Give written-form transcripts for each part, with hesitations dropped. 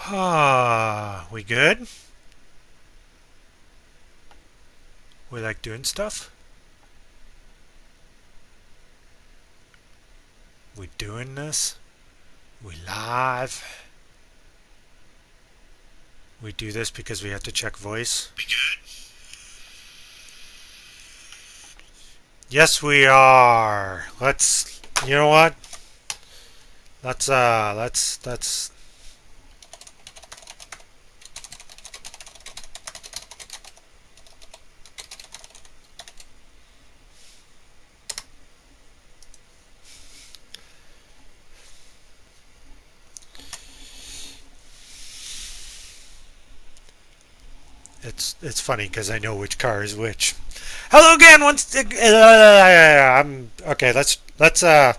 Ah, we good? We like doing stuff? We doing this? We live? We do this because we have to check voice? Yes, we are. You know what? Let's. It's funny because I know which car is which. Hello again. I'm okay. Let's try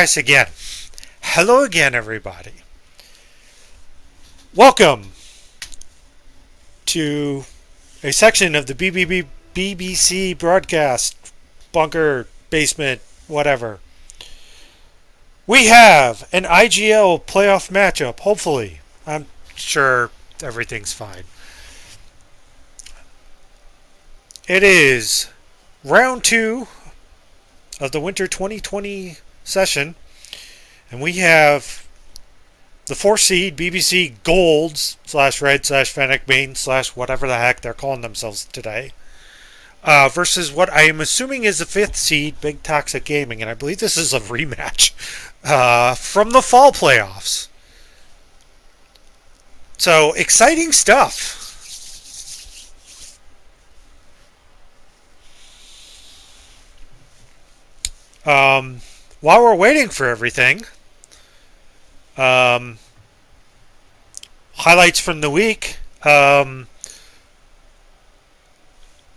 this again. Hello again, everybody. Welcome to a section of the BBC broadcast bunker basement whatever. We have an IGL playoff matchup. Hopefully, I'm sure everything's fine. It is round 2 of the winter 2020 session, and we have the 4 seed BBC Golds /Red /Fennec main / whatever the heck they're calling themselves today, versus what I am assuming is the 5th seed Big Toxic Gaming, and I believe this is a rematch from the fall playoffs. So exciting stuff. While we're waiting for everything, highlights from the week. BBC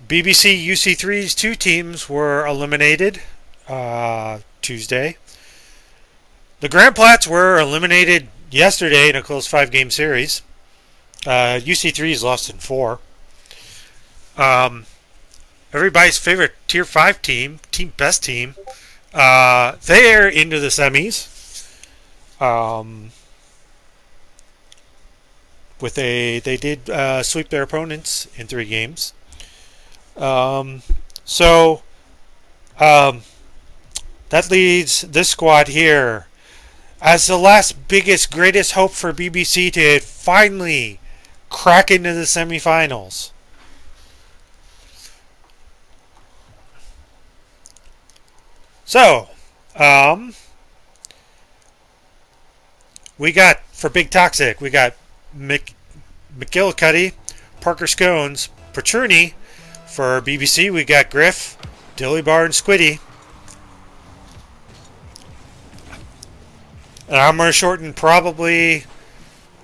UC3's 2 teams were eliminated Tuesday. The Grand Plats were eliminated yesterday in a close 5-game series. UC3's lost in 4. Everybody's favorite Tier 5 team, best team, they're into the semis. They did sweep their opponents in 3 games. So that leads this squad here as the last biggest, greatest hope for BBC to finally crack into the semifinals. So, we got, for Big Toxic, we got McGillicuddy, Parker Scones, Petruni. For BBC, we got Griff, Dillybar, and Squiddy. And I'm going to shorten probably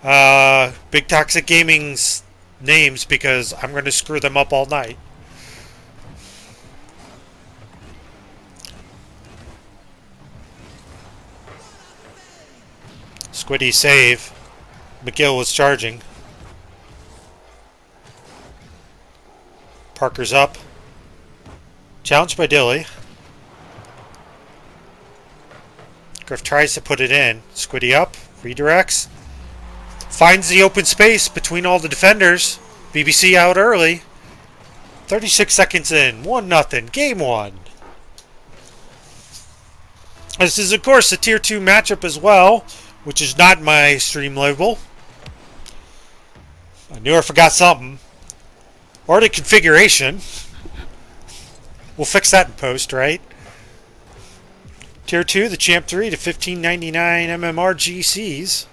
Big Toxic Gaming's names because I'm going to screw them up all night. Squiddy save. McGill was charging. Parker's up. Challenged by Dilly. Griff tries to put it in. Squiddy up. Redirects. Finds the open space between all the defenders. BBC out early. 36 seconds in. 1-0. Game 1. This is, of course, a Tier 2 matchup as well, which is not my stream label. I knew I forgot something. Or the configuration. We'll fix that in post, right? Tier 2, the Champ 3 to 1599 MMR GCs.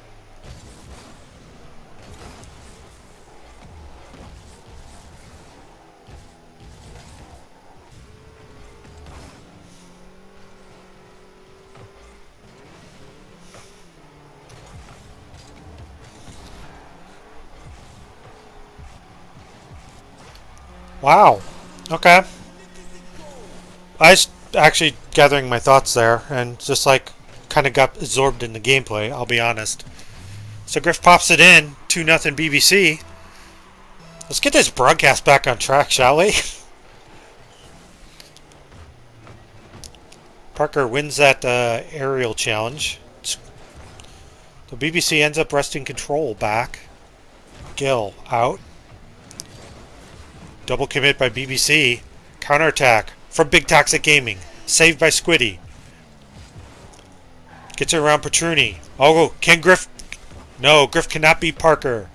Wow. Okay. I was actually gathering my thoughts there and just kind of got absorbed in the gameplay, I'll be honest. So Griff pops it in, 2-0 BBC. Let's get this broadcast back on track, shall we? Parker wins that aerial challenge. The BBC ends up wresting control back. Gill out. Double commit by BBC. Counterattack from Big Toxic Gaming. Saved by Squiddy. Gets it around Petruni. Oh, can Griff... No, Griff cannot beat Parker.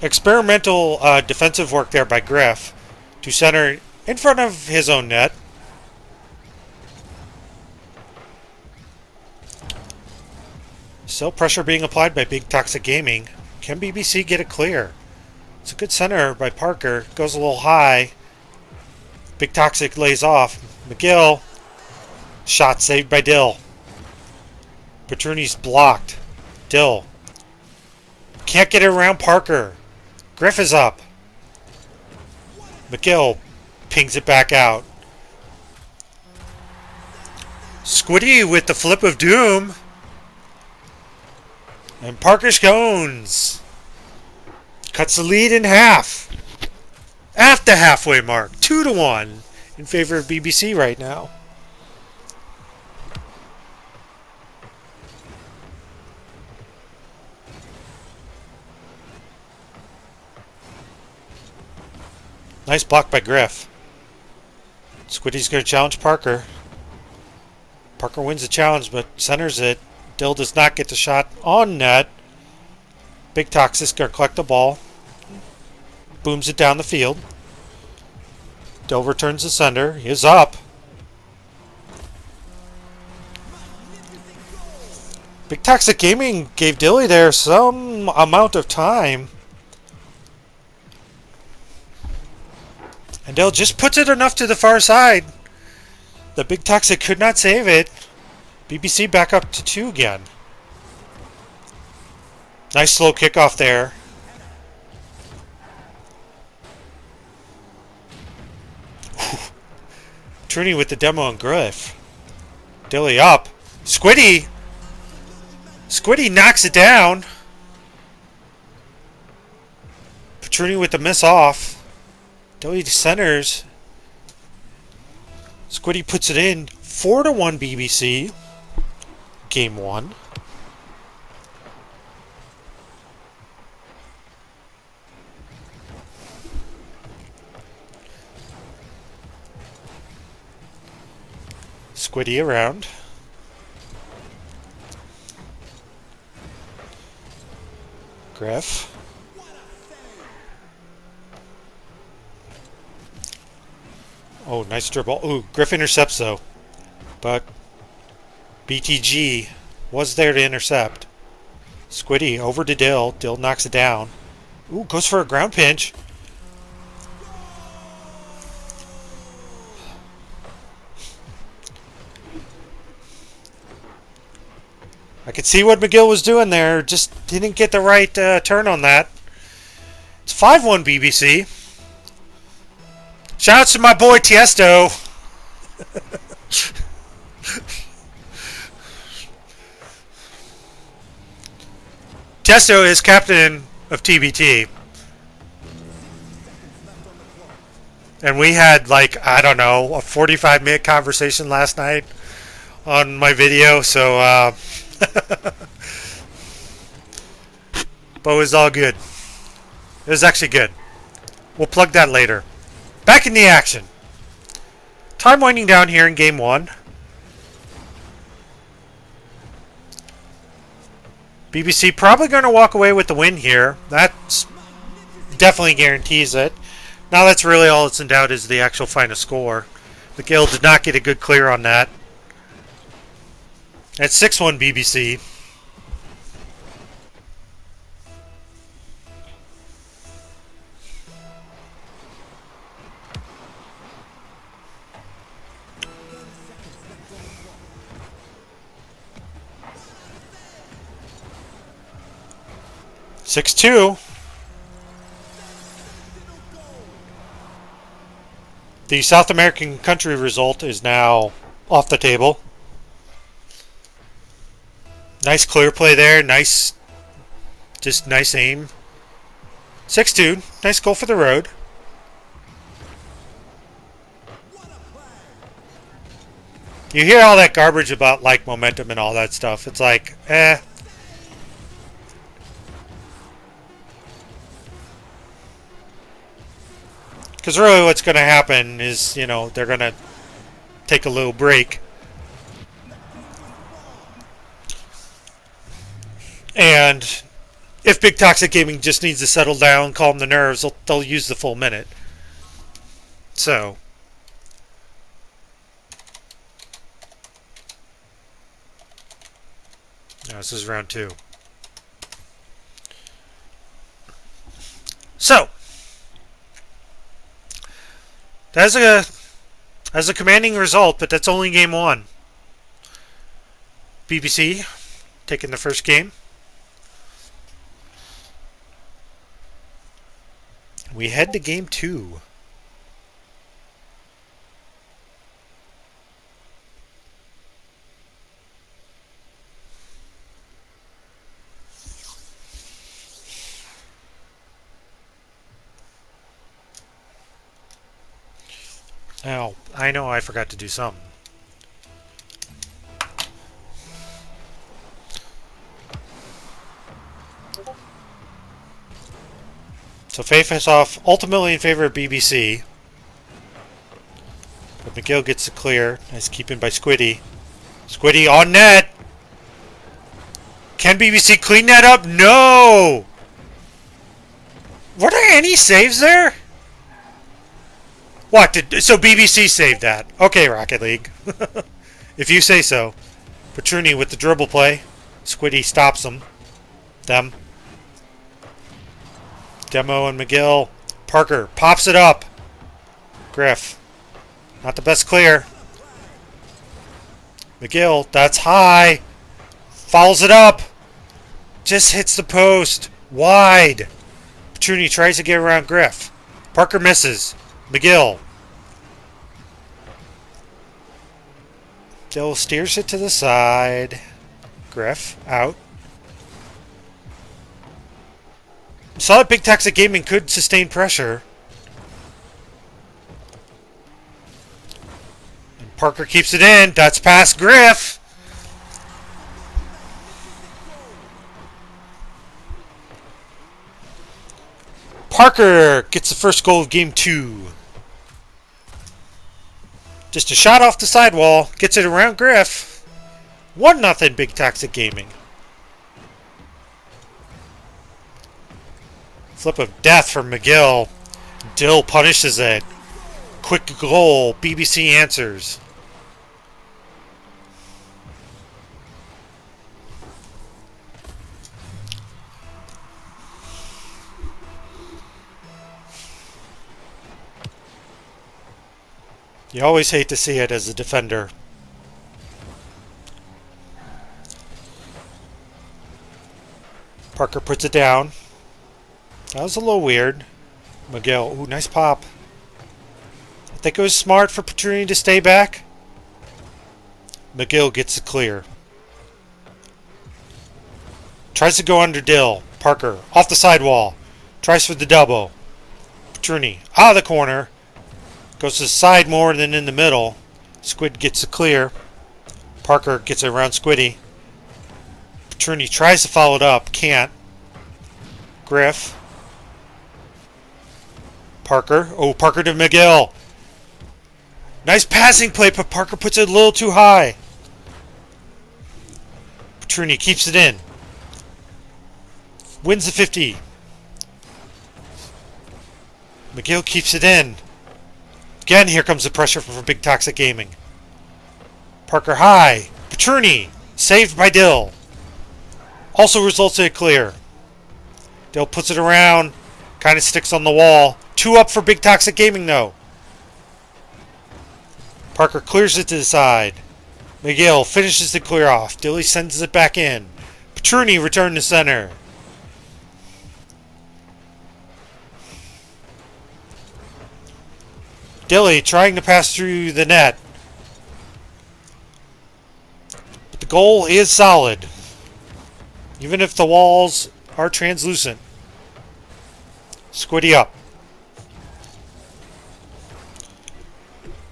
Experimental defensive work there by Griff to center in front of his own net. Still pressure being applied by Big Toxic Gaming. Can BBC get it clear? It's a good center by Parker. Goes a little high. Big Toxic lays off. McGill. Shot saved by Dill. Petruni's blocked. Dill. Can't get it around Parker. Griff is up. McGill pings it back out. Squiddy with the flip of doom. And Parker Scones cuts the lead in half. At the halfway mark. 2-1 in favor of BBC right now. Nice block by Griff. Squiddy's going to challenge Parker. Parker wins the challenge but centers it. Dill does not get the shot on net. Big Toxic's going to collect the ball. Booms it down the field. Dill returns the sender. He is up. Big Toxic Gaming gave Dilly there some amount of time. And Dill just puts it enough to the far side. The Big Toxic could not save it. BBC back up to 2 again. Nice slow kickoff there. Trini with the demo on Griff. Dilly up. Squiddy! Squiddy knocks it down. Petruni with the miss off. Dilly centers. Squiddy puts it in. 4-1 BBC. Game 1. Squiddy around. Griff. Oh, nice dribble. Ooh, Griff intercepts though. But BTG was there to intercept. Squiddy over to Dill. Dill knocks it down. Ooh, goes for a ground pinch. I could see what McGill was doing there. Just didn't get the right turn on that. It's 5-1 BBC. Shout out to my boy Tiesto. Tiesto is captain of TBT. And we had, like, I don't know, a 45-minute conversation last night on my video, so, but it was all good. It was actually good. We'll plug that later. Back in the action. Time winding down here in Game 1. BBC probably going to walk away with the win here. That definitely guarantees it. Now that's really all that's in doubt is the actual final score. McGill did not get a good clear on that. It's 6-1 BBC. (6-2). The South American country result is now off the table. Nice clear play there. Nice, just nice aim. 6-2. Nice goal for the road. You hear all that garbage about like momentum and all that stuff. It's like, eh. Because really what's going to happen is, you know, they're going to take a little break. And if Big Toxic Gaming just needs to settle down, calm the nerves, they'll use the full minute. So. No, this is round 2. So. That's a commanding result, but that's only game 1. BBC taking the first game. We head to game 2. Now, I know I forgot to do something. So face off ultimately in favor of BBC. But McGill gets the clear. Nice keeping by Squiddy. Squiddy on net! Can BBC clean that up? No! Were there any saves there? What? So BBC saved that. Okay, Rocket League. If you say so. Petruni with the dribble play. Squiddy stops them. Demo and McGill. Parker pops it up. Griff. Not the best clear. McGill, that's high. Fouls it up. Just hits the post. Wide. Petruni tries to get around Griff. Parker misses. McGill. Dill steers it to the side. Griff out. Saw that Big Toxic Gaming could sustain pressure. And Parker keeps it in. That's past Griff. Parker gets the first goal of game 2. Just a shot off the sidewall. Gets it around Griff. 1-0 Big Toxic Gaming. Flip of death from McGill. Dill punishes it. Quick goal. BBC answers. You always hate to see it as a defender. Parker puts it down. That was a little weird. McGill, ooh, nice pop. I think it was smart for Petrini to stay back. McGill gets the clear. Tries to go under Dill. Parker, off the sidewall. Tries for the double. Petrini, out of the corner. Goes to the side more than in the middle. Squid gets the clear. Parker gets it around Squiddy. Petrini tries to follow it up. Can't. Griff. Parker. Oh, Parker to McGill. Nice passing play, but Parker puts it a little too high. Petrini keeps it in. Wins the 50. McGill keeps it in. Again, here comes the pressure from Big Toxic Gaming. Parker high. Petrini. Saved by Dill. Also results in a clear. Dill puts it around. Kind of sticks on the wall. 2 up for Big Toxic Gaming, though. Parker clears it to the side. McGill finishes the clear off. Dilly sends it back in. Petrini returned to center. Dilly trying to pass through the net. But the goal is solid. Even if the walls are translucent. Squiddy up.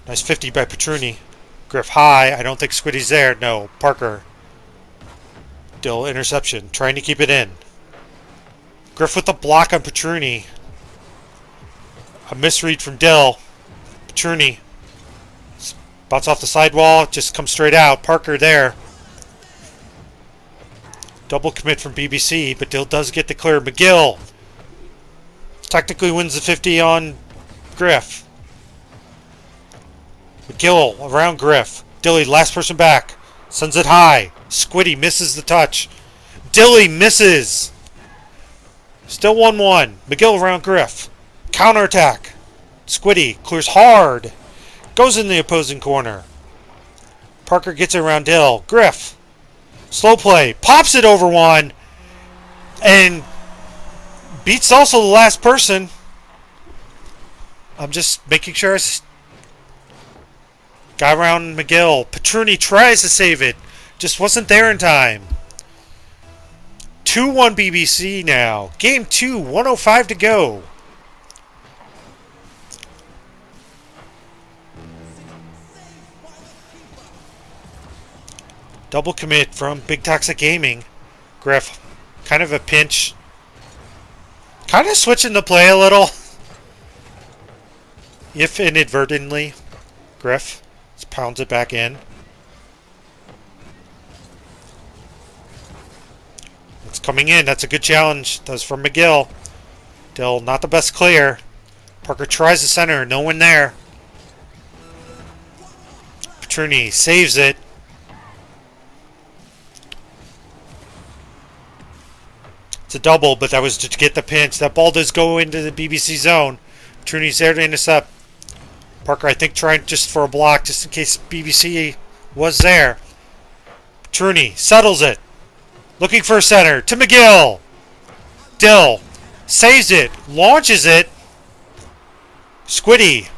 Nice 50 by Petruni. Griff high. I don't think Squiddy's there. No. Parker. Dill interception. Trying to keep it in. Griff with the block on Petruni. A misread from Dill. Petruni. Bounce off the sidewall. Just comes straight out. Parker there. Double commit from BBC, but Dill does get the clear. McGill technically wins the 50 on Griff. McGill around Griff. Dilly, last person back. Sends it high. Squiddy misses the touch. Dilly misses. Still 1-1. McGill around Griff. Counterattack. Squiddy clears hard. Goes in the opposing corner. Parker gets it around Dill. Griff. Slow play. Pops it over one. And beats also the last person. I'm just making sure I got around McGill. Petruni tries to save it. Just wasn't there in time. 2-1 BBC now. Game 2, 1:05 to go. Double commit from Big Toxic Gaming. Griff, kind of a pinch. Kind of switching the play a little. If inadvertently. Griff just pounds it back in. It's coming in. That's a good challenge. That's from McGill. Dill, not the best clear. Parker tries the center. No one there. Petruni saves it. It's a double, but that was to get the pinch. That ball does go into the BBC zone. Petruni's there to intercept. Parker, I think, trying just for a block, just in case BBC was there. Petruni settles it. Looking for a center. To McGill. Dill saves it. Launches it. Squiddy.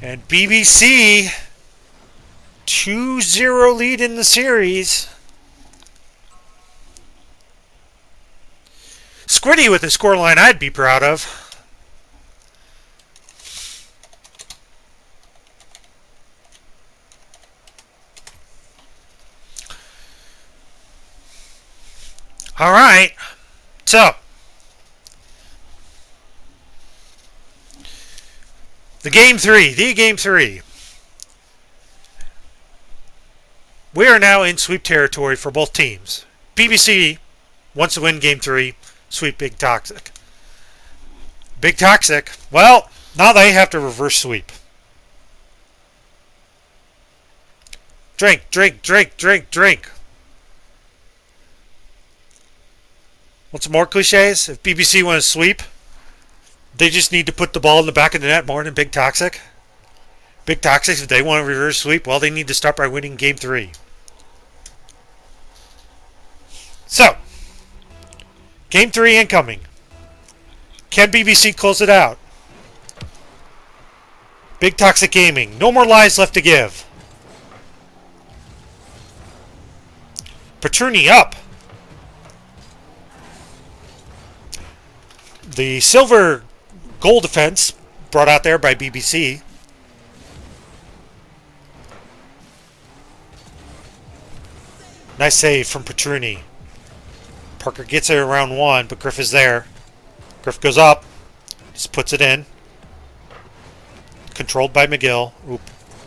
And BBC 2-0 lead in the series. Squiddy with a scoreline I'd be proud of. All right. So, the game three. We are now in sweep territory for both teams. BBC wants to win game 3, sweep Big Toxic. Big Toxic, well, now they have to reverse sweep. Drink. Want some more cliches? If BBC want to sweep, they just need to put the ball in the back of the net more than Big Toxic. Big Toxic, if they want to reverse sweep, well, they need to start by winning game 3. So, game 3 incoming. Can BBC close it out? Big Toxic Gaming. No more lies left to give. Petruni up. The silver goal defense brought out there by BBC. Nice save from Petruni. Parker gets it around 1, but Griff is there. Griff goes up. Just puts it in. Controlled by McGill. Oop.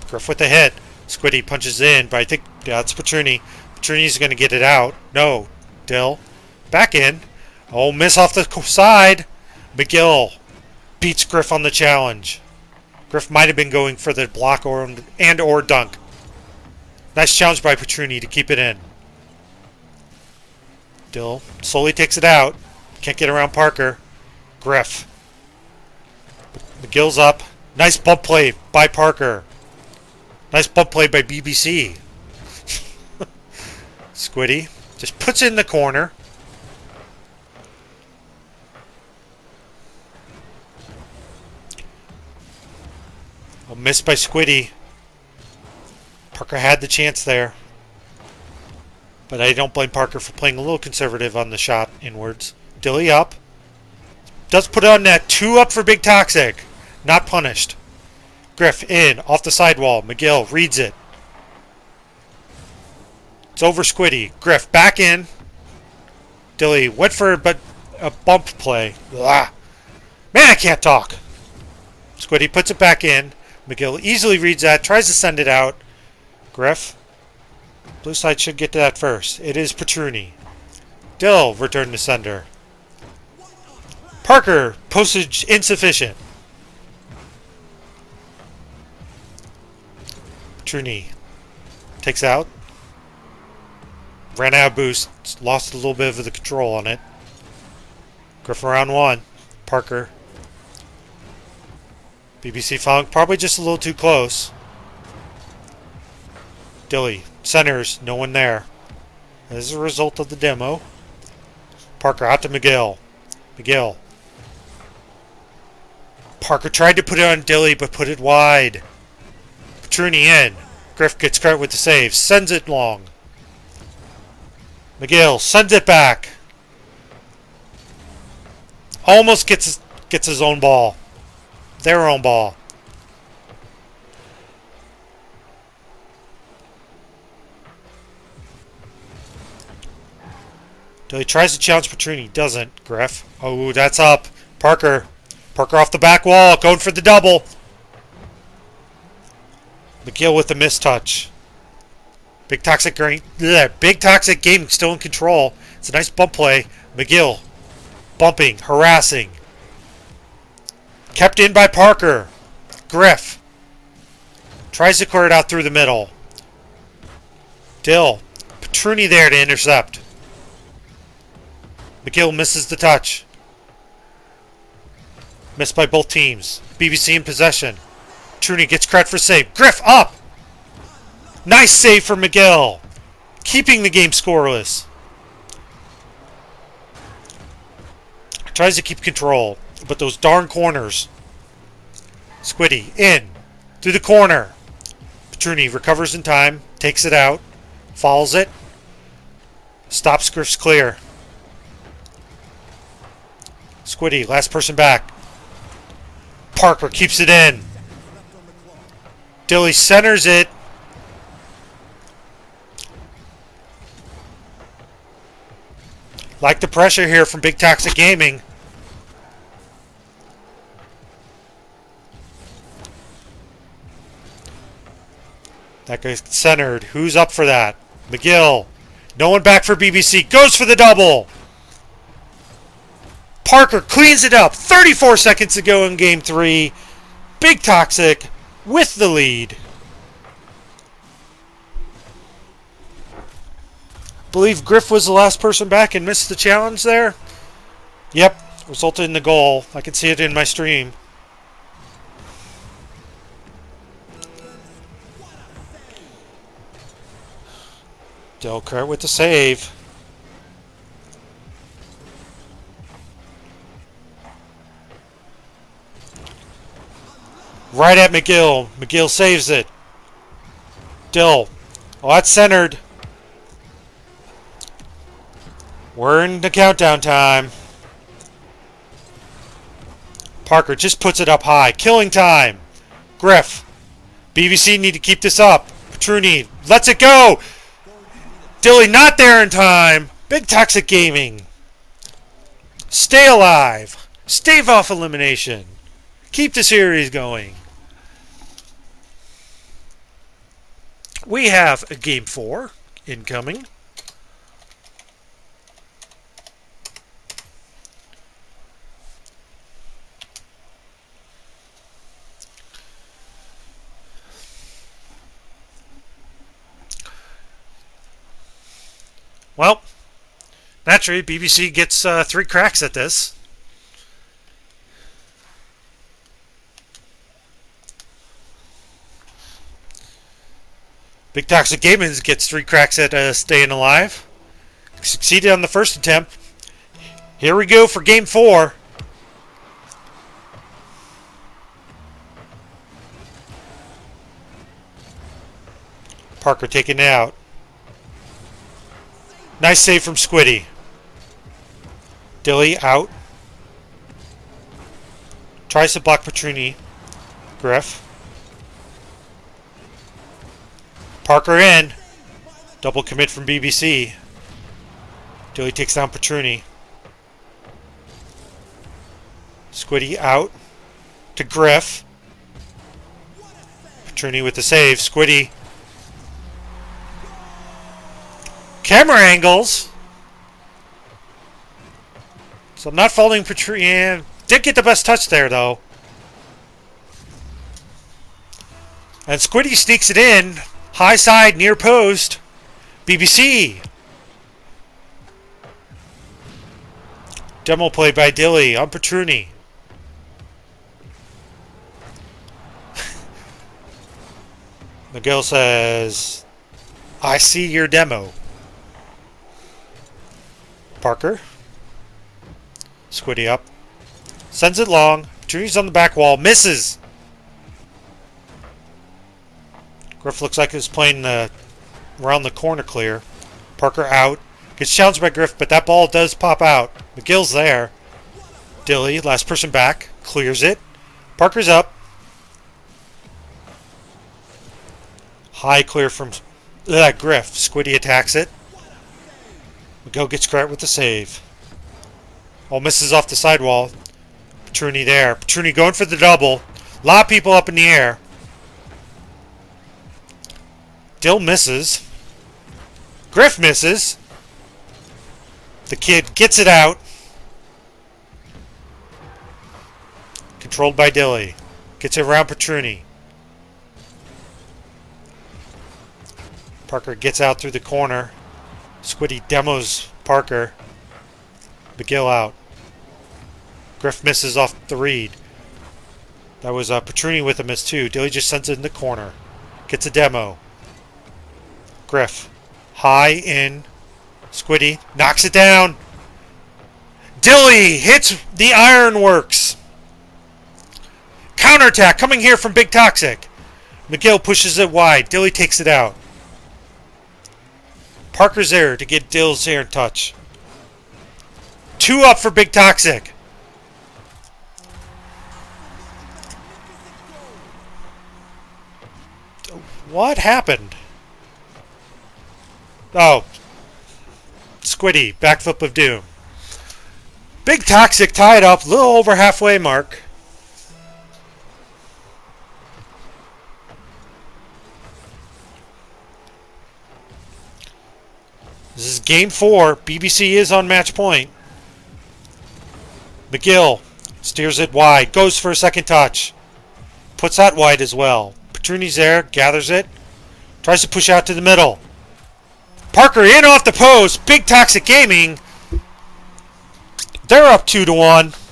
Griff with the hit. Squiddy punches in, but I think that's Petruni. Petruni's going to get it out. No. Dill. Back in. Oh, miss off the side. McGill beats Griff on the challenge. Griff might have been going for the block or dunk. Nice challenge by Petruni to keep it in. Dill slowly takes it out. Can't get around Parker. Griff. McGill's up. Nice bump play by Parker. Nice bump play by BBC. Squiddy just puts it in the corner. Oh, missed by Squiddy. Parker had the chance there. But I don't blame Parker for playing a little conservative on the shot inwards. Dilly up. Does put on net. 2 up for Big Toxic. Not punished. Griff in. Off the sidewall. McGill reads it. It's over Squiddy. Griff back in. Dilly went for a bump play. Blah. Man, I can't talk. Squiddy puts it back in. McGill easily reads that. Tries to send it out. Griff. Blue side should get to that first. It is Petruni. Dill returned to sender. Parker, postage insufficient. Petruni takes out. Ran out of boost. Lost a little bit of the control on it. Griff around 1. Parker. BBC following. Probably just a little too close. Dilly. Centers. No one there. As a result of the demo. Parker out to McGill. McGill. Parker tried to put it on Dilly, but put it wide. Petruni in. Griff gets credit with the save. Sends it long. McGill sends it back. Almost gets his own ball. Their own ball. Dilly tries to challenge Petruni. Doesn't. Griff. Oh, that's up. Parker. Parker off the back wall. Going for the double. McGill with the mistouch. Big Toxic Gaming still in control. It's a nice bump play. McGill. Bumping. Harassing. Kept in by Parker. Griff. Tries to clear it out through the middle. Dill. Petruni there to intercept. McGill misses the touch. Missed by both teams. BBC in possession. Petruni gets credit for save. Griff up! Nice save for McGill. Keeping the game scoreless. Tries to keep control. But those darn corners. Squiddy in. Through the corner. Petruni recovers in time. Takes it out. Follows it. Stops Griff's clear. Squiddy, last person back. Parker keeps it in. Dilly centers it. Like the pressure here from Big Toxic Gaming. That guy's centered. Who's up for that? McGill. No one back for BBC. Goes for the double. Parker cleans it up. 34 seconds to go in Game 3. Big Toxic with the lead. Believe Griff was the last person back and missed the challenge there. Yep, resulted in the goal. I can see it in my stream. Delcart with the save. Right at McGill. McGill saves it. Dill. Oh, that's centered. We're in the countdown time. Parker just puts it up high. Killing time. Griff. BBC need to keep this up. Petruni lets it go. Dilly not there in time. Big Toxic Gaming. Stay alive. Stave off elimination. Keep the series going. We have a Game 4 incoming. Well, naturally, BBC gets 3 cracks at this. Big Toxic Gaming gets 3 cracks at staying alive. Succeeded on the first attempt. Here we go for Game 4. Parker taking it out. Nice save from Squiddy. Dilly out. Tries to block Petrini. Griff. Parker in. Double commit from BBC. Dilly takes down Petrini. Squiddy out to Griff. Petrini with the save. Squiddy. Camera angles. So I'm not following Petrini. Did get the best touch there, though. And Squiddy sneaks it in. High side, near post. BBC. Demo play by Dilly on Petrini. Miguel says, I see your demo. Parker. Squiddy up. Sends it long. Petrini's on the back wall. Misses. Griff looks like he's playing around the corner clear. Parker out. Gets challenged by Griff, but that ball does pop out. McGill's there. Dilly, last person back. Clears it. Parker's up. High clear from Griff. Squiddy attacks it. McGill gets credit with the save. All misses off the sidewall. Petrini there. Petrini going for the double. A lot of people up in the air. Dill misses. Griff misses. The kid gets it out. Controlled by Dilly. Gets it around Petrini. Parker gets out through the corner. Squiddy demos Parker. McGill out. Griff misses off the read. That was Petrini with a miss too. Dilly just sends it in the corner. Gets a demo. Griff. High in. Squiddy knocks it down. Dilly hits the ironworks. Counterattack coming here from Big Toxic. McGill pushes it wide. Dilly takes it out. Parker's there to get Dill's air in touch. 2 up for Big Toxic. What happened? Oh. Squiddy, backflip of doom. Big Toxic tied up, a little over halfway mark. This is game 4. BBC is on match point. McGill steers it wide, goes for a second touch. Puts that wide as well. Petrini's there, gathers it. Tries to push out to the middle. Parker in off the post. Big Toxic Gaming. They're up 2-1.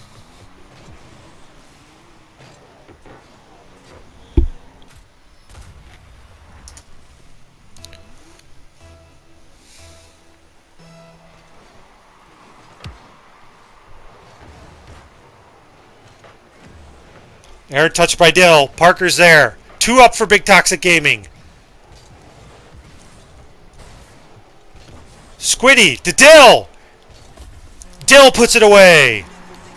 Air touch by Dill. Parker's there. 2 up for Big Toxic Gaming. Squiddy to Dill. Dill puts it away.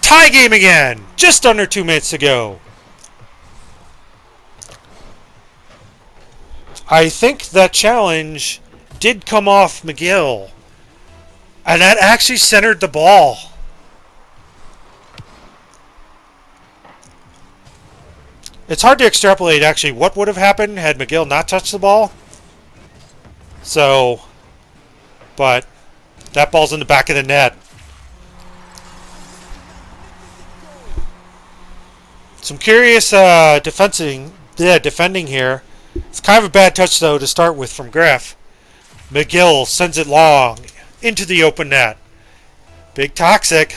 Tie game again. Just under 2 minutes to go. I think that challenge did come off McGill. And that actually centered the ball. It's hard to extrapolate actually what would have happened had McGill not touched the ball. So, but that ball's in the back of the net. Some curious defending here. It's kind of a bad touch though to start with from Griff. McGill sends it long into the open net. Big Toxic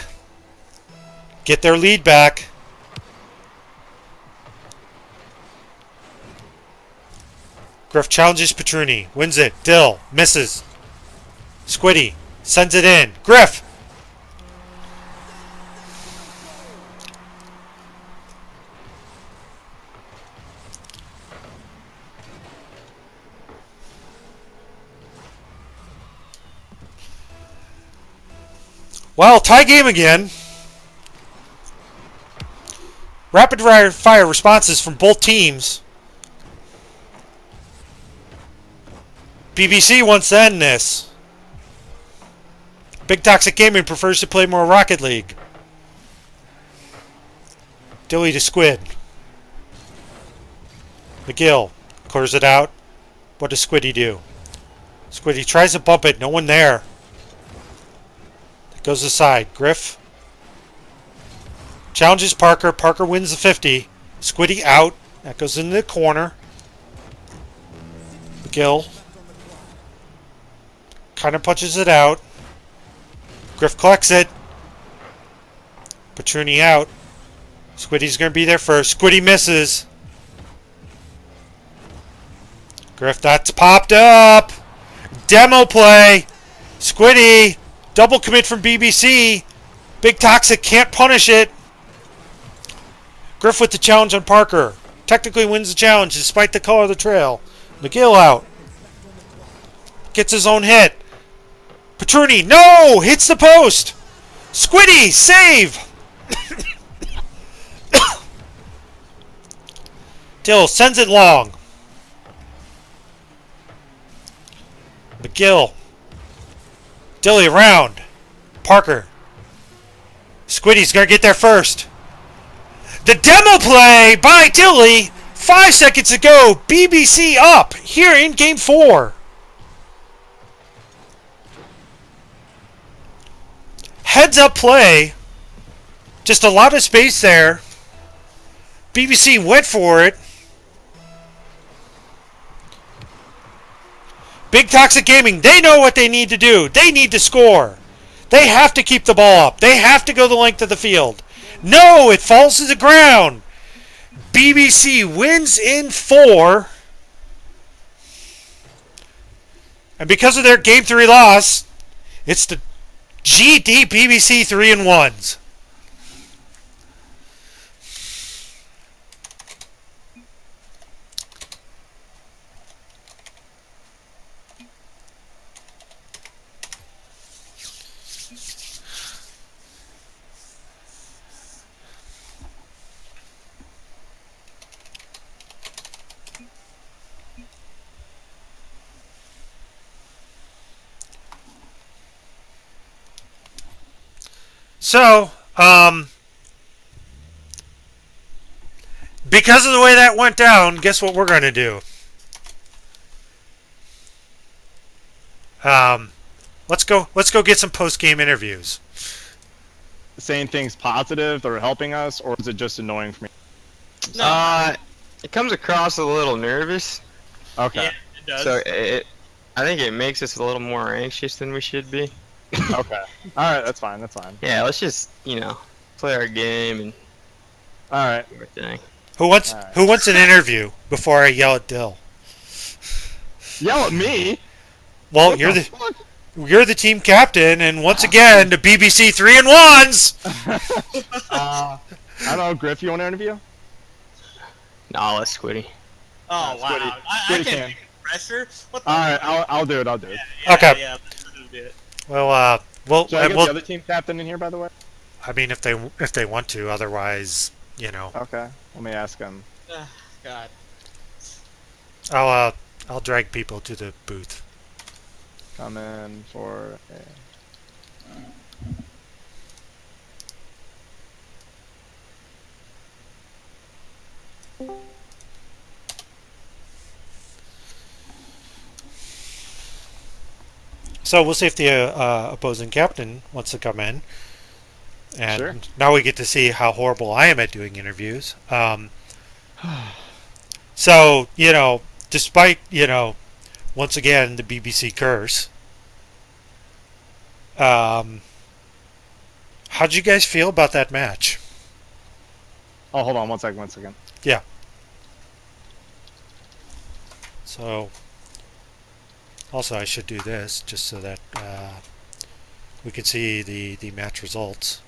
get their lead back. Griff challenges Petrini. Wins it. Dill. Misses. Squiddy. Sends it in. Griff. Well, tie game again. Rapid fire responses from both teams. BBC wants to end this. Big Toxic Gaming prefers to play more Rocket League. Dilly to Squid. McGill clears it out. What does Squiddy do? Squiddy tries to bump it. No one there. It goes aside. Griff challenges Parker. Parker wins the 50. Squiddy out. That goes into the corner. McGill kind of punches it out. Griff collects it. Petruni out. Squiddy's going to be there first. Squiddy misses. Griff, that's popped up. Demo play. Squiddy. Double commit from BBC. Big Toxic can't punish it. Griff with the challenge on Parker. Technically wins the challenge despite the color of the trail. McGill out. Gets his own hit. Petruni, no! Hits the post. Squiddy, save! Dill sends it long. McGill. Dilly around. Parker. Squiddy's gonna get there first. The demo play by Dilly. 5 seconds to go. BBC up here in Game 4. Heads up play. Just a lot of space there. BBC went for it. Big Toxic Gaming, they know what they need to do. They need to score. They have to keep the ball up. They have to go the length of the field. No, it falls to the ground. BBC wins in 4. And because of their Game 3 loss, it's the GD BBC 3-1s. So, because of the way that went down, guess what we're going to do? Let's go get some post-game interviews. Saying things positive that are helping us, or is it just annoying for me? No. It comes across a little nervous. Okay. Yeah, it does. So I think it makes us a little more anxious than we should be. Okay. Alright, that's fine, that's fine. Yeah, let's just, play our game and Alright. everything. Who wants an interview before I yell at Dill? Yell at me? Well, What you're the the fuck? you're the team captain, and once again, the BBC 3-1s. I don't know, Griff, you want to interview? Nah, let's Squiddy. Oh, wow. Squiddy. I Squiddy can't can. take pressure. What the Alright, I'll do it, Yeah, Okay. Yeah, let's do it. Well, Should I get the other team captain in here, by the way? I mean, if they want to, otherwise, Okay, let me ask him. God. I'll drag people to the booth. Come in for a... So we'll see if the opposing captain wants to come in. And Sure. now we get to see how horrible I am at doing interviews. So, despite, once again, the BBC curse, how'd you guys feel about that match? Oh, hold on, one second. Yeah. So, also I should do this just so that we can see the match results.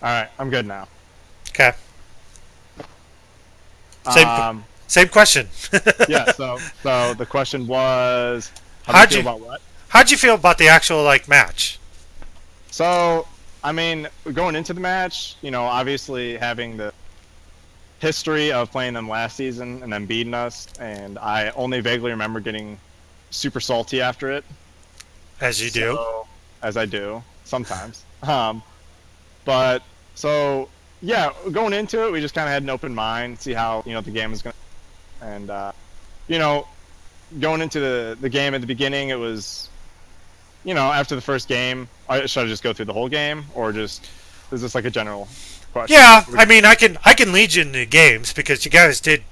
right, I'm good now. Okay. Same Um, same question. yeah. So the question was, how do you How'd feel you about what? how'd you feel about the actual like match? So I mean, going into the match, obviously having the history of playing them last season and then beating us, and I only vaguely remember getting super salty after it. As you do. So as I do sometimes. But so yeah, going into it, we just kind of had an open mind, see how the game was going, and you know, going into the game at the beginning, it was after the first game, should I just go through the whole game, or just is this like a general question? Yeah, I mean, I can lead you into games because you guys did,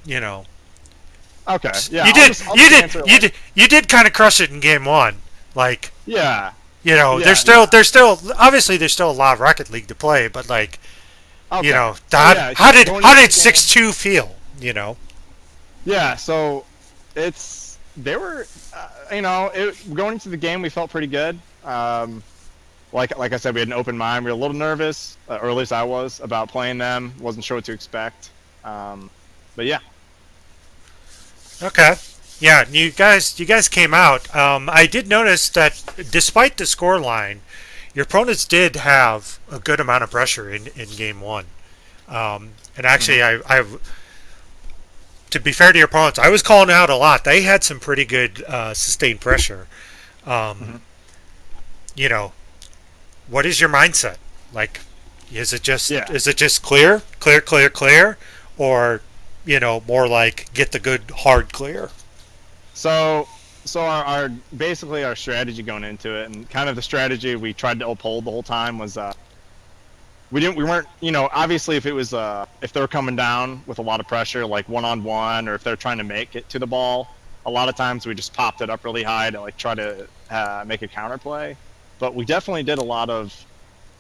Okay, yeah, you did I'll you just did answer it you did you did kind of crush it in game one. Like, yeah, there's yeah, still obviously there's still a lot of Rocket League to play, but like, okay, so how, yeah, how did going how into the did game, 6-2 feel? yeah, so they were, going into the game, we felt pretty good. Like I said, we had an open mind. We were a little nervous, or at least I was, about playing them. Wasn't sure what to expect. But yeah, Okay. Yeah, you guys came out. I did notice that despite the score line, your opponents did have a good amount of pressure in game one. And actually, I to be fair to your opponents, I was calling out a lot. They had some pretty good sustained pressure. Um, hmm you know, what is your mindset? Like, yeah. is it just clear, clear, clear, clear, or more like get the good hard clear? So our basically our strategy going into it, and kind of the strategy we tried to uphold the whole time was we weren't obviously if it was if they were coming down with a lot of pressure like one on one, or if they're trying to make it to the ball, a lot of times we just popped it up really high to like try to make a counterplay. But we definitely did a lot of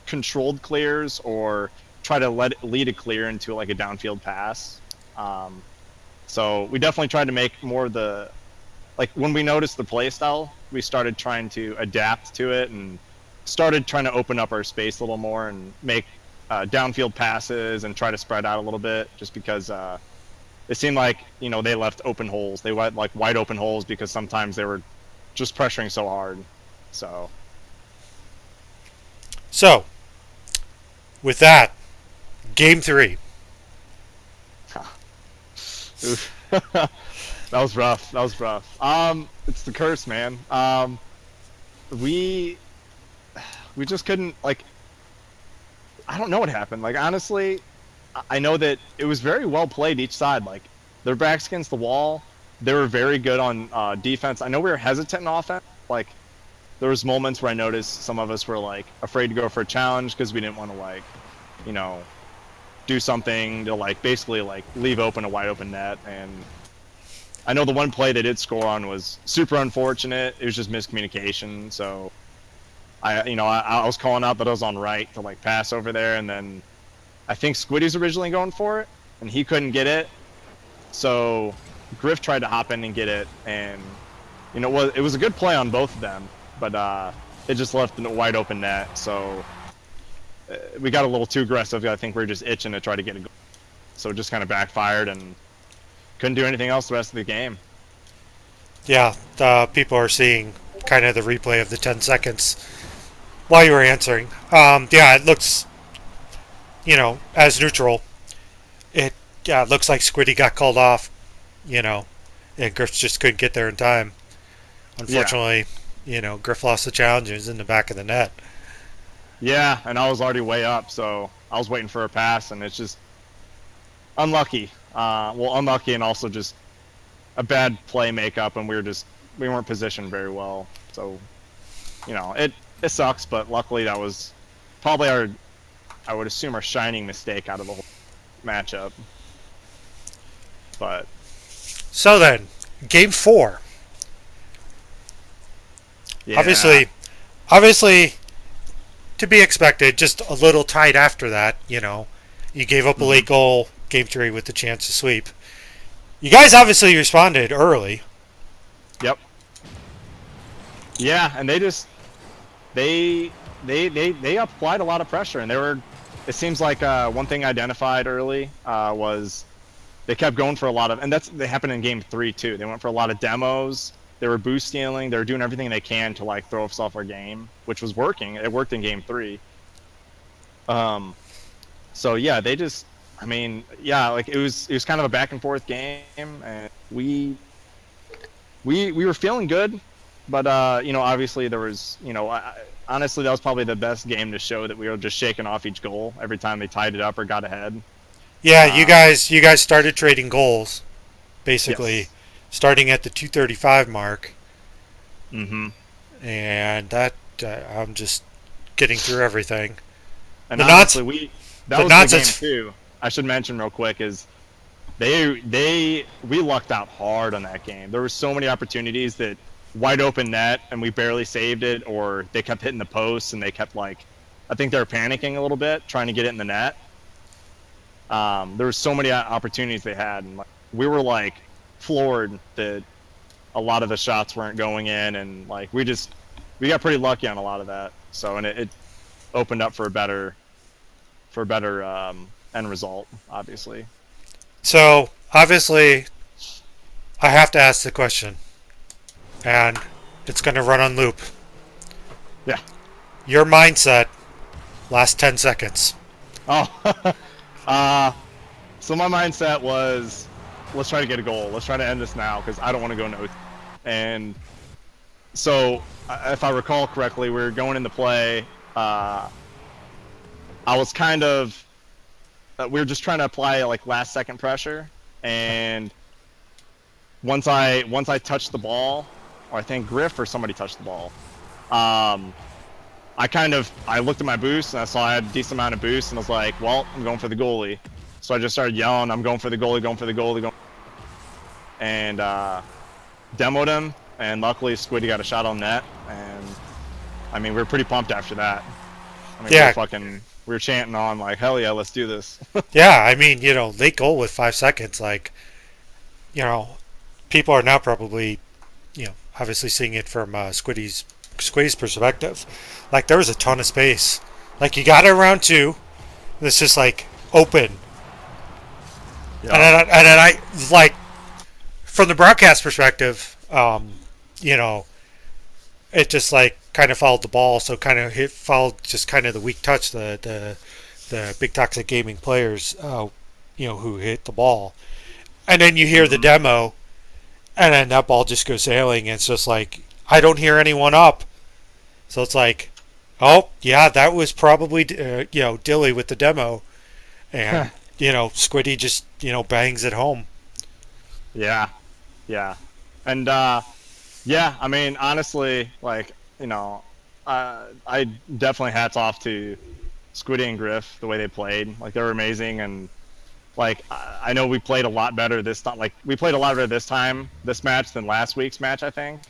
controlled clears, or try to lead a clear into like a downfield pass. Um, so we definitely tried to make more of the, like, when we noticed the play style, we started trying to adapt to it and started trying to open up our space a little more and make downfield passes and try to spread out a little bit, just because it seemed like they left open holes. They went like wide open holes because sometimes they were just pressuring so hard. So So, with that, game three. that was rough. That was rough. It's the curse, man. We we just couldn't, like. I don't know what happened. Like, honestly, I know that it was very well played each side. Like, their backs against the wall. They were very good on defense. I know we were hesitant on offense. Like, there was moments where I noticed some of us were like afraid to go for a challenge because we didn't want to, like, you know, do something to like basically like leave open a wide open net. And I know the one play they did score on was super unfortunate. It was just miscommunication. So I was calling out that I was on right to like pass over there, and then I think Squiddy's originally going for it, and he couldn't get it. So Griff tried to hop in and get it, and it was a good play on both of them, but it just left a wide open net. So we got a little too aggressive. I think we were just itching to try to get a goal. So it just kind of backfired and couldn't do anything else the rest of the game. Yeah, people are seeing kind of the replay of the 10 seconds while you were answering. Yeah, it looks, as neutral. It looks like Squiddy got called off, and Griff just couldn't get there in time. Unfortunately, Griff lost the challenge and was in the back of the net. Yeah, and I was already way up, so I was waiting for a pass, and it's just unlucky. Unlucky, and also just a bad play makeup, and we weren't positioned very well. So, it sucks, but luckily that was probably I would assume our shining mistake out of the whole matchup. But So then, game 4. yeah, Obviously, to be expected, just a little tight after that, You gave up a late goal, game 3 with the chance to sweep. You guys obviously responded early. yep, yeah, and they applied a lot of pressure, and they were it seems like one thing identified early was they kept going for a lot of, and they happened in game 3 too. They went for a lot of demos. They were boost stealing. They were doing everything they can to like throw us off our game, which was working. It worked in game 3. So yeah, they just, I mean, yeah, like it was kind of a back and forth game, and we were feeling good, but obviously there was, honestly that was probably the best game to show that we were just shaking off each goal every time they tied it up or got ahead. Yeah, you guys started trading goals, basically, Yes. starting at the 235 mark, Mm-hmm. and that I'm just getting through everything. And The honestly, knots, that the was knots. the game too. I should mention real quick is we lucked out hard on that game. There were so many opportunities that wide open net and we barely saved it, or they kept hitting the posts and they kept like, I think they were panicking a little bit trying to get it in the net. There were so many opportunities they had, and like, we were like floored that a lot of the shots weren't going in, and like we got pretty lucky on a lot of that. So and it opened up for a better end result, obviously. So obviously, I have to ask the question, and it's going to run on loop. Yeah. Your mindset, last 10 seconds. Oh, so my mindset was, let's try to get a goal. Let's try to end this now because I don't want to go no. And so, if I recall correctly, we were going into play. I was kind of, we were just trying to apply like last second pressure, and once I touched the ball, or I think Griff or somebody touched the ball, I looked at my boost and I saw I had a decent amount of boost, and I was like, well, I'm going for the goalie. So I just started yelling, I'm going for the goalie, going for the goalie, going. And demoed him, and luckily Squiddy got a shot on net, and I mean we were pretty pumped after that. I mean, Yeah. we were chanting on like, hell yeah, let's do this. Yeah, I mean, late goal with 5 seconds, like, people are now probably, obviously seeing it from Squiddy's perspective. Like, there was a ton of space. Like, you got it around 2. It's just like open. Yeah. And then I like, from the broadcast perspective, it just like kind of followed the ball, so kind of followed just kind of the weak touch, the big toxic gaming players, who hit the ball, and then you hear the demo, and then that ball just goes sailing, and it's just like I don't hear anyone up, so it's like, oh yeah, that was probably Dilly with the demo, and Squiddy just bangs it home. Yeah, yeah, and yeah, I mean, honestly, like, I definitely hats off to Squiddy and Griff, the way they played. Like, they were amazing, and like I know we played a lot better this time. Like, we played a lot better this match than last week's match. I think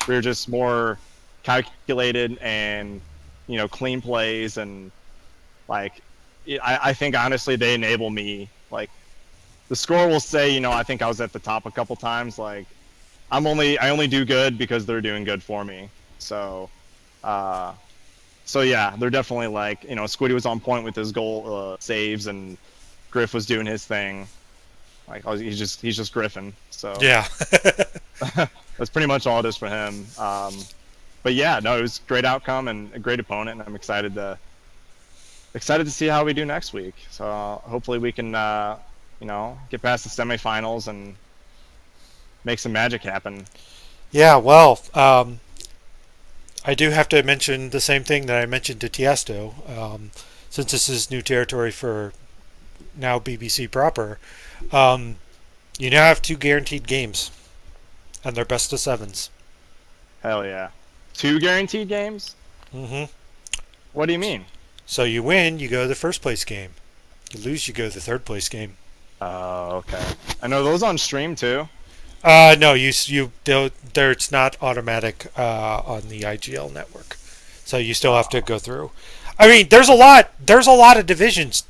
we were just more calculated and clean plays, and like I think honestly they enable me. Like, the score will say, I think I was at the top a couple times. Like, I only do good because they're doing good for me. So, so yeah, they're definitely like, Squiddy was on point with his goal saves, and Griff was doing his thing. Like, he's just Griffin. So Yeah. that's pretty much all it is for him. But yeah, no, it was a great outcome and a great opponent, and I'm excited to see how we do next week. So hopefully we can get past the semifinals and make some magic happen. Yeah, well, I do have to mention the same thing that I mentioned to Tiesto. Since this is new territory for now BBC proper, you now have 2 guaranteed games, and they're best of 7s. Hell yeah. 2 guaranteed games? Mm-hmm. What do you mean? So you win, you go to the first place game. You lose, you go to the third place game. Oh, okay. I know those on stream too. No, it's not automatic on the IGL network, so you still have to go through. I mean, there's a lot of divisions.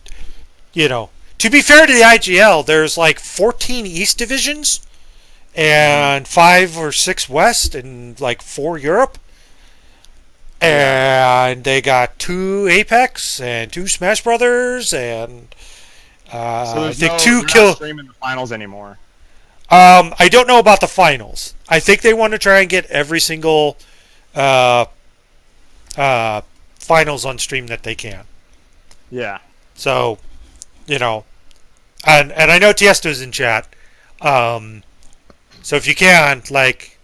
To be fair to the IGL, there's like 14 East divisions, and 5 or 6 West, and like 4 Europe. And they got 2 Apex and 2 Smash Brothers and So I there's think no, 2 they're kill. not streaming the finals anymore. I don't know about the finals. I think they want to try and get every single uh, uh, finals on stream that they can. Yeah. So, you know, and I know Tiesto's in chat. So if you can, like,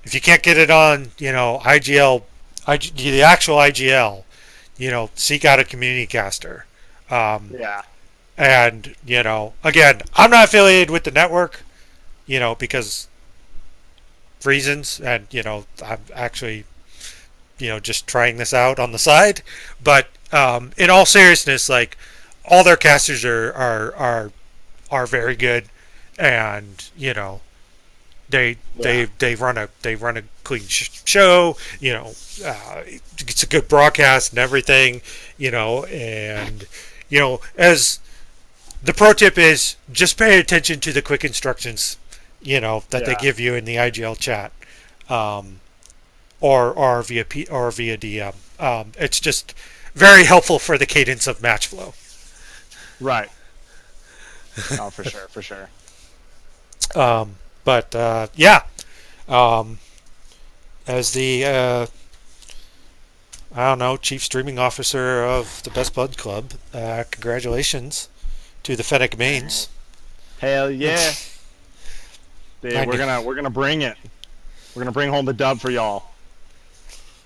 if you can't get it on, IGL, the actual IGL, seek out a community caster. Yeah. And, again, I'm not affiliated with the network, because reasons, and, I'm actually, just trying this out on the side. But in all seriousness, like, all their casters are very good, and, they run a clean show. It's a good broadcast and everything. And as the pro tip is, just pay attention to the quick instructions. That they give you in the IGL chat, or via DM. It's just very helpful for the cadence of match flow. Right. Oh, for sure, for sure. But yeah, as the I don't know, chief streaming officer of the Best Bud Club, congratulations to the Fennec mains. Hell yeah! Dude, we're gonna bring it. We're gonna bring home the dub for y'all.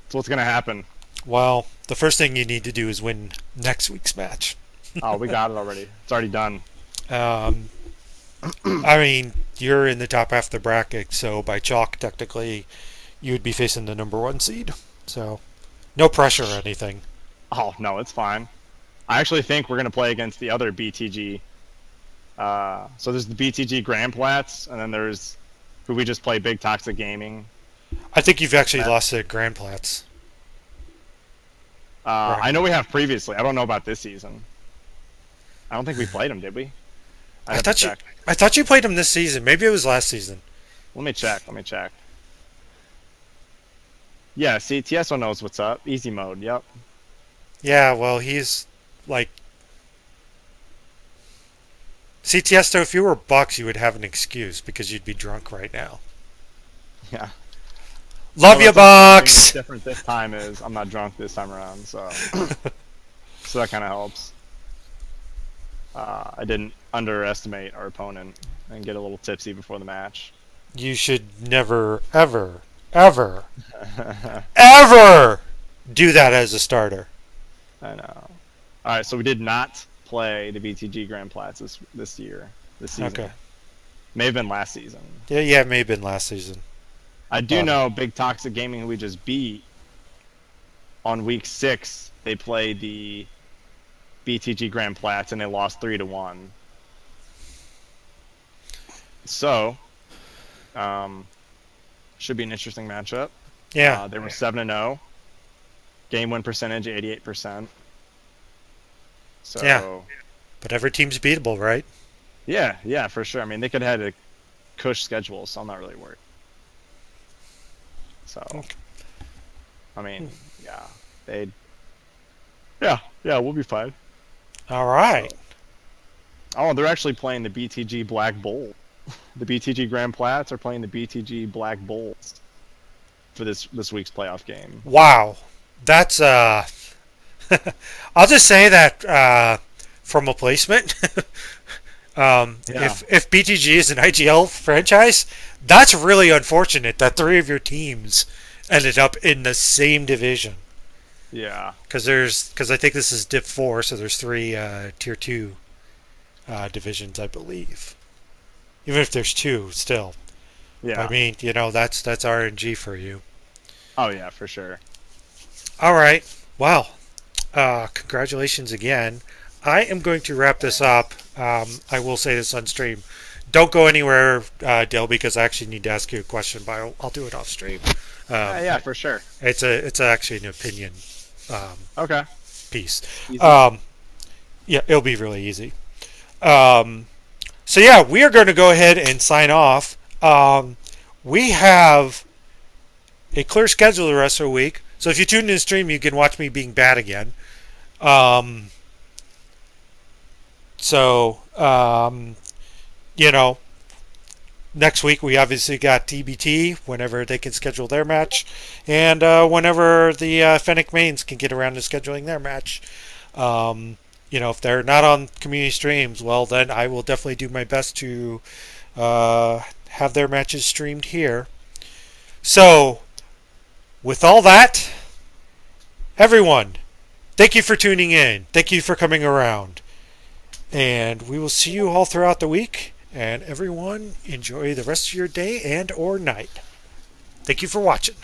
That's what's gonna happen. Well, the first thing you need to do is win next week's match. Oh, we got it already. It's already done. I mean, you're in the top half of the bracket, so by chalk, technically, you would be facing the number 1 seed. So, no pressure or anything. Oh no, it's fine. I actually think we're gonna play against the other BTG. So there's the BTG Grand Plats, and then there's who we just play, Big Toxic Gaming. I think you've actually lost to Grand Plats. Right. I know we have previously. I don't know about this season. I don't think we played them, did we? I thought you played them this season. Maybe it was last season. Let me check. Yeah, see, Tiesto knows what's up. Easy mode, yep. Yeah, well, he's like... See, Tiesto, if you were Bucks, you would have an excuse because you'd be drunk right now. Yeah. Love you, Bucks! Different this time is I'm not drunk this time around, so so that kind of helps. I didn't underestimate our opponent and get a little tipsy before the match. You should never, ever, ever, ever do that as a starter. I know. All right, so we did not play the BTG Grand Plats this season. Okay. May have been last season. Yeah, it may have been last season. I do know Big Toxic Gaming, who we just beat on week 6. They played the BTG Grand Plats and they lost 3-1. So, should be an interesting matchup. Yeah. They were 7-0. Game win percentage 88%. So, yeah. But every team's beatable, right? Yeah, for sure. I mean, they could have had a cush schedule, so I'm not really worried. So, okay. I mean, yeah, we'll be fine. All right. So, oh, they're actually playing the BTG Black Bull. The BTG Grand Plats are playing the BTG Black Bulls for this week's playoff game. Wow. That's I'll just say that from a placement, if BTG is an IGL franchise, that's really unfortunate that 3 of your teams ended up in the same division. Yeah. Because I think this is Div 4, so there's 3 Tier 2 divisions, I believe. Even if there's 2, still. Yeah. I mean, that's RNG for you. Oh yeah, for sure. All right. Wow. Congratulations again. I am going to wrap this up. I will say this on stream. Don't go anywhere, Dale, because I actually need to ask you a question, but I'll do it off stream. Yeah, for sure. It's actually an opinion okay. piece. Yeah, it'll be really easy. So yeah, we are going to go ahead and sign off. We have a clear schedule the rest of the week, So if you tune in the stream, you can watch me being bad again. Um, so, you know, next week we obviously got TBT whenever they can schedule their match, and whenever the Fennec mains can get around to scheduling their match. If they're not on community streams, well, then I will definitely do my best to have their matches streamed here. So, with all that, everyone, thank you for tuning in. Thank you for coming around. And we will see you all throughout the week. And everyone, enjoy the rest of your day and or night. Thank you for watching.